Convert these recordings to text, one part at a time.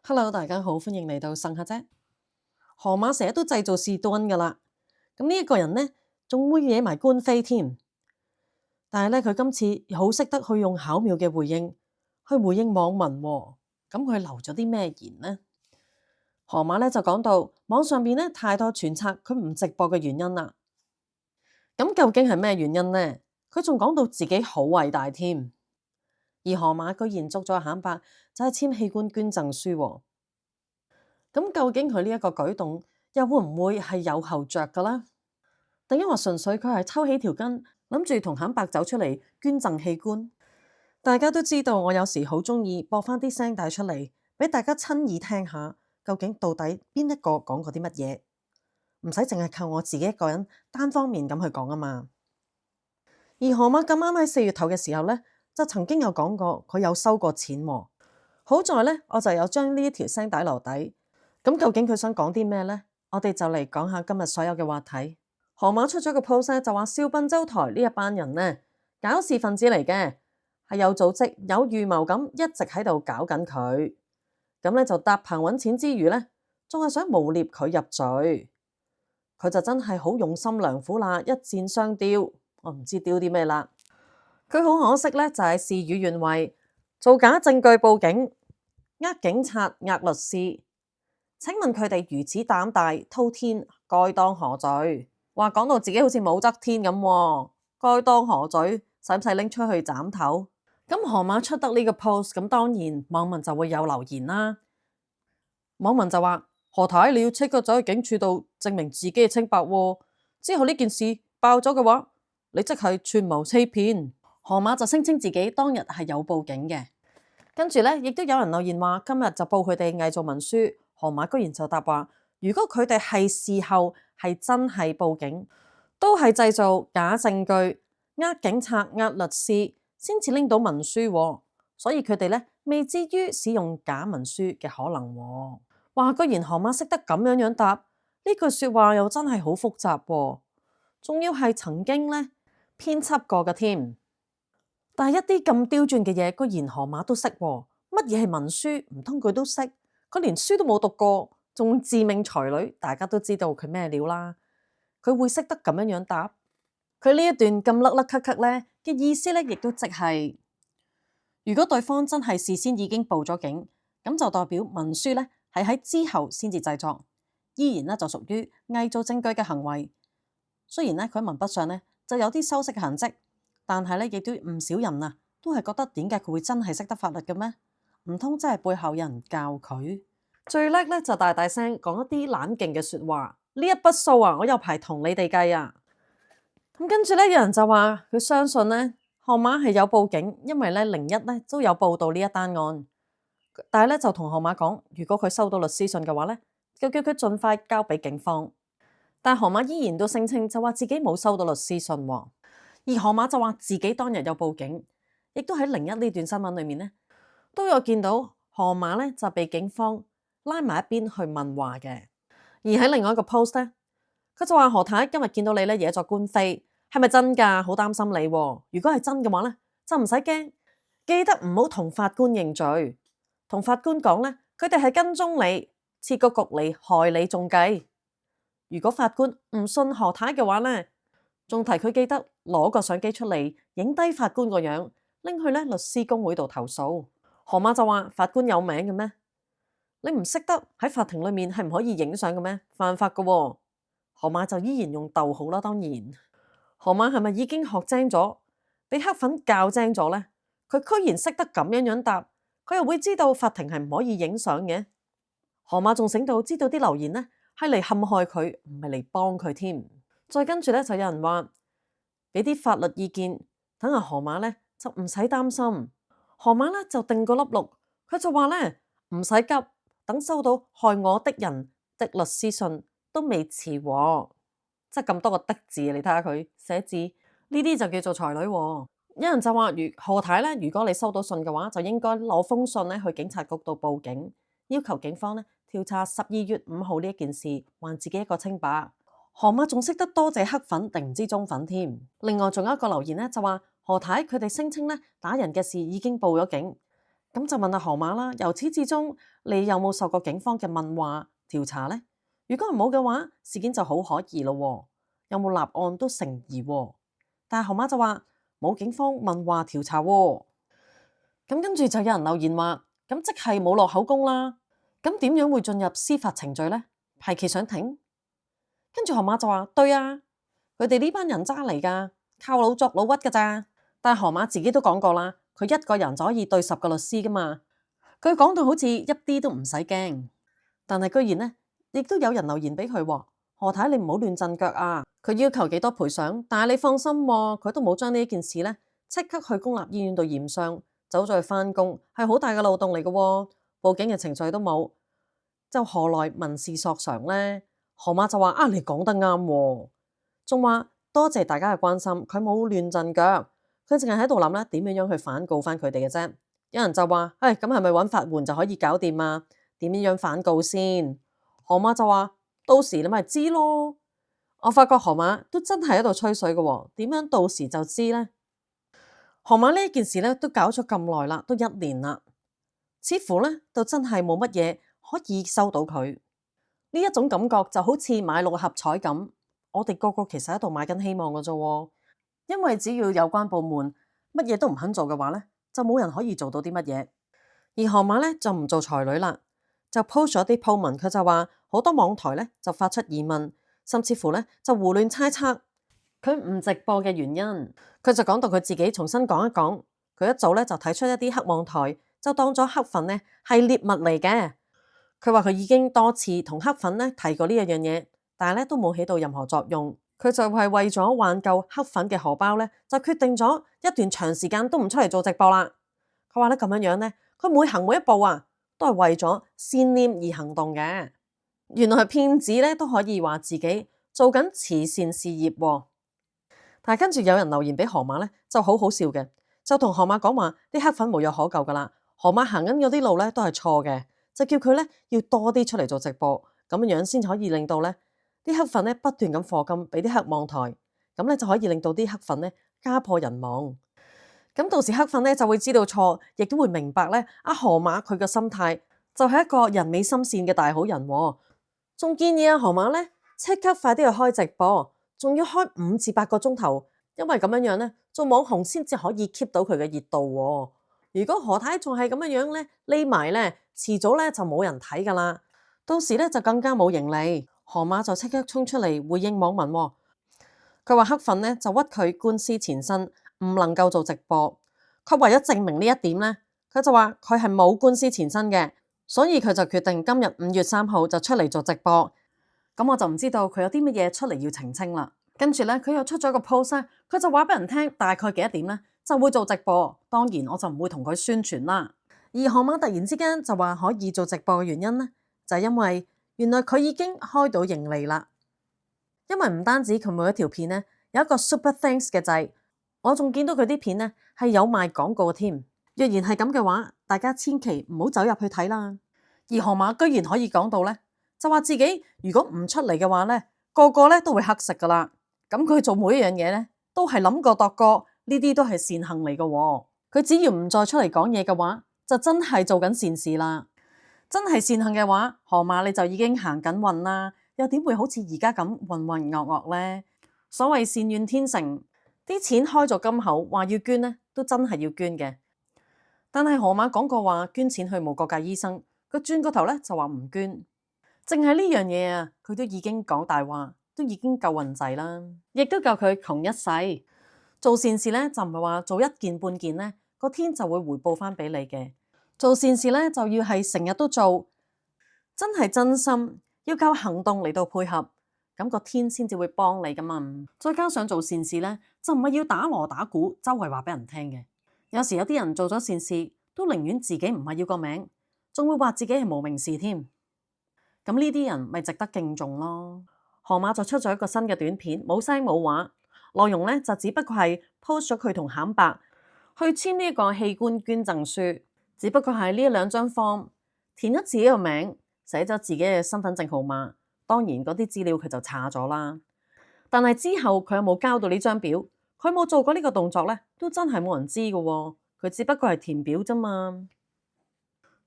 Hello，大家好，歡迎嚟到晨下啫。河馬成日都製造事端噶啦，咁呢一個人呢，仲會惹埋官非添。但係咧，佢今次好識得去用巧妙嘅回應去回應網民喎。咁佢留咗啲咩言呢？河馬咧就講到網上邊咧太多揣測佢唔直播嘅原因啦。咁究竟係咩原因呢？佢仲講到自己好偉大添。而河馬居然捉咗坦白，就係簽器官捐贈書喎。咁究竟佢呢一個舉動又會唔會係有後着噶啦？定因為純粹佢係抽起條筋，諗住同坦白走出嚟捐贈器官？大家都知道我有時好中意播翻啲聲帶出嚟，俾大家親耳聽下，究竟到底邊一個講過啲乜嘢？唔使淨係靠我自己一個人單方面咁去講啊嘛。而河馬咁啱喺4月頭嘅時候呢，就曾經有講過佢有收過錢喎。好在呢，我就有將呢一條聲帶留底。咁究竟佢想講啲咩呢？我哋就嚟講下今日所有嘅話題。河馬出咗個 post 咧，就話笑笨洲台呢一班人呢，搞事分子嚟嘅，係有組織、有預謀咁一直喺度搞緊佢。咁咧就搭棚揾錢之餘呢，仲係想誣衊佢入罪。佢就真係好用心良苦啦，一箭雙雕。我唔知雕啲咩啦。佢好可惜呢，就係事與願違，造假證據報警，呃警察、呃律師。請問佢哋如此膽大滔天，該當何罪？話講到自己好似武則天咁喎，該當何罪？使唔使拎出去斬頭？咁河馬出得呢個 post，咁當然網民就會有留言啦。網民就話：何太你要即刻走去警署度證明自己嘅清白喎。之後呢件事爆咗嘅話，你即係串謀欺騙。河馬就聲稱自己當日係有報警嘅，跟住呢，亦都有人留言話今日就報佢哋偽造文書。河馬居然就答話：如果佢哋係事後係真係報警，都係製造假證據，呃警察、呃律師，先至拎到文書喎，所以佢哋咧未至於使用假文書嘅可能喎。哇！居然河馬識得咁樣答，呢句説話又真係好複雜喎，仲要係曾經咧編輯過嘅添。但係一啲咁刁鑽嘅嘢，居然河馬都識喎。乜嘢係文書？唔通佢都識？佢連書都冇讀過，仲自命才女，大家都知道佢咩料啦。佢會識得咁樣答？佢呢一段咁甩甩咳咳咧嘅意思咧，亦都即係，如果對方真係事先已經報咗警，咁就代表文書咧係喺之後先至製作，依然咧就屬於偽造證據嘅行為。雖然咧佢喺文筆上咧就有啲修飾嘅痕跡，但係咧亦都唔少人啊都係覺得點解佢會真係識得法律嘅咩？唔通真係背後有人教佢？最叻咧就大大聲講一啲冷勁嘅説話。呢一筆數啊，我有排同你哋計啊。咁跟住咧，有人就話佢相信咧河馬係有報警，因為咧01咧都有報道呢一單案。但係咧就同河馬講，如果佢收到律師信嘅話咧，就叫佢盡快交俾警方。但係河馬依然都聲稱就話自己冇收到律師信喎。而河馬就話自己當日有報警，亦都喺01呢段新聞裏面咧都有見到河馬咧就被警方拉埋一邊去問話嘅。而喺另外一個 post 咧，佢就話何太今日見到你咧惹作官非，係咪真㗎？好擔心你喎。如果係真嘅話咧，就唔使驚，記得唔好同法官認罪，同法官講咧，佢哋係跟蹤你，設個局嚟害你仲計。如果法官唔信何太嘅話咧，仲提佢記得攞個相機出嚟影低法官個樣，拎去咧律師公會度投訴。河馬就話法官有名嘅咩？你唔識得喺法庭裏面係唔可以影相嘅咩？犯法嘅喎。河馬就依然用逗號啦，當然。河馬係咪已經學精咗，俾黑粉教精咗呢？佢居然識得咁樣答，佢又會知道法庭係唔可以影相嘅。河馬仲醒到知道啲留言呢係嚟陷害佢，唔係嚟幫佢添。再跟住咧就有人話俾啲法律意見，等阿河馬咧就唔使擔心。河馬咧就定個粒六，佢就話咧唔使急，等收到害我的人的律師信都未遲喎。即係咁多個的字，你睇下佢寫字呢啲就叫做才女喎。有人就話何太咧，如果你收到信嘅話，就應該攞封信咧去警察局度報警，要求警方咧調查12月5號呢一件事，還自己一個清白。河馬仲識得多謝黑粉定唔知中粉添。另外仲有一個留言咧，就話何太佢哋聲稱咧打人嘅事已經報咗警，咁就問下河馬啦，由始至終你有冇受過警方嘅問話調查呢？如果冇嘅話，事件就好可疑咯喎，有冇立案都成疑喎。但係河馬就話冇警方問話調查喎。咁跟住就有人留言話，咁即係冇落口供啦。咁點樣會進入司法程序呢？排期上庭？跟住河馬就話對啊，佢哋呢班人渣嚟噶，靠老作老屈噶咋。但係河馬自己都講過啦，佢一個人就可以對10個律師噶嘛。佢講到好似一啲都唔使驚，但係居然呢，亦都有人留言俾佢喎，何太你唔好亂陣腳啊！佢要求幾多賠償，但係你放心喎，佢都冇將呢件事呢即刻去公立醫院度驗傷，走咗去返工，係好大嘅漏洞嚟嘅喎，報警嘅程序都冇，就何來民事索償呢？河馬就話啊，你講得啱喎，仲話多謝大家嘅關心，佢冇亂陣腳，佢淨係喺度諗咧點樣去反告翻佢哋嘅啫。有人就話，咁係咪揾法援就可以搞掂啊？點樣反告先？河馬就話到時你咪知咯。我發覺河馬都真係喺度吹水嘅喎，點樣到時就知呢？河馬呢件事咧都搞咗咁耐啦，都1年啦，似乎咧都真係冇乜嘢可以收到佢呢一種感覺，就好似買6合彩咁。我哋個個其實喺度買緊希望嘅啫，因為只要有關部門乜嘢都唔肯做嘅話咧，就冇人可以做到啲乜嘢。而河馬咧就唔做才女啦，就 post 咗啲 po 文，佢就話好多網台咧就發出疑問，甚至乎咧就胡亂猜測佢唔直播嘅原因。佢就講到佢自己重新講一講，佢一早咧就睇出一啲黑網台就當咗黑粉咧係獵物嚟嘅。佢話佢已經多次同黑粉咧提過呢一樣嘢，但係咧都冇起到任何作用。佢就係為咗挽救黑粉嘅荷包咧，就決定咗一段長時間都唔出嚟做直播啦。佢話咧咁樣咧，佢每行每一步啊，都係為咗善念而行動嘅。原來係騙子咧都可以話自己做緊慈善事業喎。但係跟住有人留言俾河馬咧，就好好笑嘅，就同河馬講話啲黑粉無藥可救噶啦，河馬行緊嗰啲路咧都係錯嘅，就叫佢咧要多啲出嚟做直播，咁樣先可以令到咧啲黑粉咧不斷咁課金俾啲黑網台，咁咧就可以令到啲黑粉咧家破人亡。咁到時黑粉咧就會知道錯，亦都會明白咧河馬佢嘅心態就係一個人美心善嘅大好人喎，仲建議河馬咧即刻快啲去開直播。仲要開5至8個鐘頭，因為咁樣咧，做網紅先至可以 keep 到佢嘅熱度喎。如果何太仲係咁樣咧，匿埋咧，遲早咧就冇人睇噶啦。到時咧就更加冇盈利。河馬就即刻衝出嚟回應網民喎，佢話黑粉咧就屈佢官司纏身，唔能夠做直播。佢為咗證明呢一點咧，佢就話佢係冇官司纏身嘅，所以佢就決定今日5月3號就出嚟做直播。咁我就唔知道佢有啲乜嘢出嚟要澄清啦。跟住咧，佢又出咗個 post，佢就話俾人聽大概幾多點咧就會做直播。當然我就唔會同佢宣傳啦。而河馬突然之間就話可以做直播嘅原因咧，就係因為原來佢已經開到盈利啦。因為唔單止佢每一條片咧有一個 Super Thanks 嘅掣，我仲見到佢啲片咧係有賣廣告嘅添。若然係咁嘅話，大家千祈唔好走入去睇啦。而河馬居然可以講到咧，就話自己如果唔出嚟嘅話咧，個個咧都會乞食噶啦。咁佢做每一樣嘢咧，都係諗過度過，呢啲都係善行嚟嘅喎。佢只要唔再出嚟講嘢嘅話，就真係做緊善事啦。真係善行嘅話，河馬你就已經行緊運啦，又點會好似而家咁渾渾噩噩咧？所謂善願天成，啲錢開咗金口，話要捐咧，都真係要捐嘅。但係河馬講過話捐錢去無國界醫生，佢轉個頭咧就話唔捐。淨係呢樣嘢啊，佢都已經講大話，都已經夠運滯啦，亦都夠佢窮一世。做善事咧就唔係話做一件半件咧，個天就會回報翻俾你嘅。做善事咧就要係成日都做，真係真心，要靠行動嚟到配合，咁個天先至會幫你噶嘛。再加上做善事咧，就唔係要打鑼打鼓，周圍話俾人聽嘅。有時有啲人做咗善事，都寧願自己唔係要個名，仲會話自己係無名氏添。咁呢啲人咪值得敬重咯。河馬就出咗一個新嘅短片，冇聲冇畫，內容咧就只不過係 post 咗佢同慘白去簽呢一個器官捐贈書，只不過係呢2張 form 填咗自己個名，寫咗自己嘅身份證號碼，當然嗰啲資料佢就查咗啦。但係之後佢有冇交到呢張表，佢冇做過呢個動作咧，都真係冇人知㗎喎。佢只不過係填表啫嘛。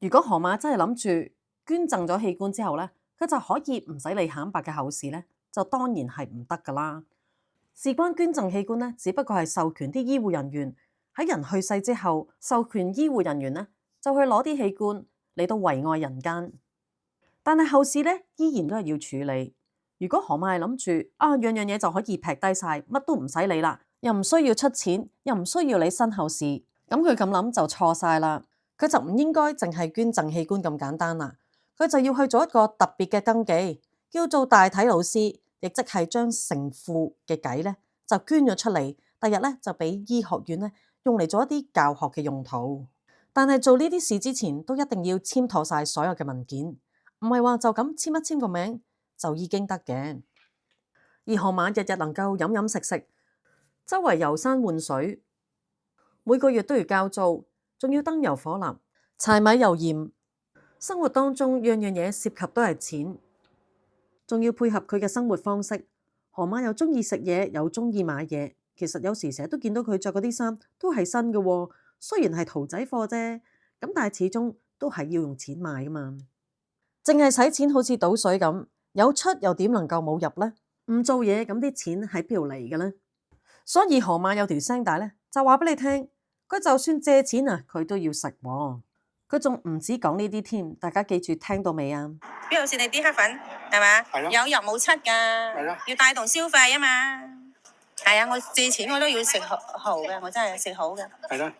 如果河馬真係諗住捐贈咗器官之後咧，佢就可以唔使理慘白嘅後事咧，就當然係唔得噶啦。事關捐贈器官咧，只不過係授權啲醫護人員喺人去世之後，授權醫護人員咧就去攞啲器官嚟到遺愛人間。但係後事咧依然都係要處理。如果河馬係諗住樣樣嘢就可以劈低晒，乜都唔使理啦，又唔需要出錢，又唔需要理身後事，咁佢咁諗就錯晒啦。佢就唔應該淨係捐贈器官咁簡單啦，佢就要去做一個特別嘅登記，叫做大體老師，亦即係將成副嘅計咧就捐咗出嚟，第日咧就俾醫學院咧用嚟做一啲教學嘅用途。但係做呢啲事之前都一定要簽妥晒所有嘅文件，唔係話就咁簽一簽個名就已經得嘅。而河馬日日能夠飲飲食食，周圍遊山玩水，每個月都要交租，仲要燈油火蠟、柴米油鹽，生活當中樣樣嘢涉及都係錢，仲要配合佢嘅生活方式。河馬又中意食嘢，又中意買嘢。其實有時成日都見到佢着嗰啲衫都係新嘅喎，雖然係屠仔貨啫，咁但係始終都係要用錢買噶嘛。淨係使錢好似倒水咁，有出又點能夠冇入呢？唔做嘢咁啲錢喺邊度嚟嘅呢？所以河馬有條聲帶咧，就話俾你聽，佢就算借錢啊，佢都要食喎。佢仲唔止講呢啲添，大家記住聽到未啊？邊度是你啲黑粉係嘛？係咯，有入冇出㗎，係咯，要帶動消費啊嘛。係啊，我借錢我都要食好嘅，我真係食好嘅。係咯，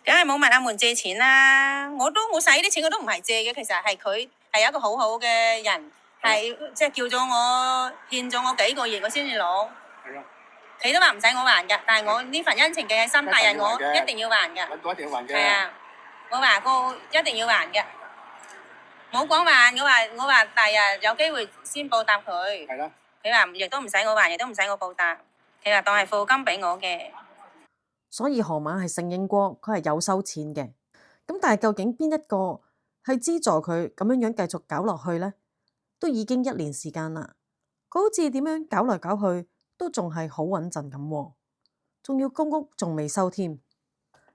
梗係冇問阿門借錢啦，我使啲錢我都唔係借嘅，其實係佢係一個好好嘅人，係即係叫咗我欠咗我幾個月，我先至攞。係咯，佢都話唔使我還㗎，但係我呢份恩情嘅心大人，我一定要還㗎。揾到一定要還嘅。係啊，我話過一定要還嘅，冇講還，我話第日有機會先報答佢。係咯，佢話亦都唔使我還，亦都唔使我報答。佢話當係課金俾我嘅。所以河馬係承認過佢係有收錢嘅。咁但係究竟邊一個係資助佢咁樣樣繼續搞落去呢？都已經1年時間啦，佢好似點樣搞嚟搞去都仲係好穩陣咁，仲要公屋仲未收添。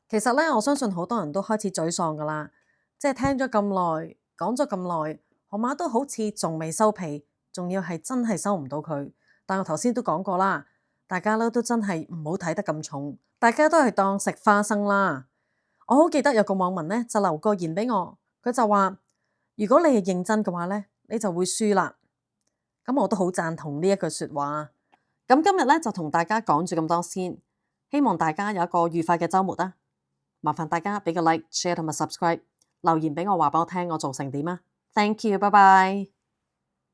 其實咧，我相信好多人都開始沮喪噶啦，即係聽咗咁耐，講咗咁耐，河馬都好似仲未收皮，仲要係真係收唔到佢。但我頭先都講過啦，大家咧都真係唔好睇得咁重，大家都係當食花生啦。我好記得有個網民咧就留個言俾我，佢就話：如果你係認真嘅話咧，你就會輸啦。咁我都好贊同呢一句説話。咁今日咧就同大家講住咁多先，希望大家有一個愉快嘅週末啦。麻煩大家俾個 like、share 同埋 subscribe，留言俾我話俾我聽我做成點啊。Thank you，拜拜。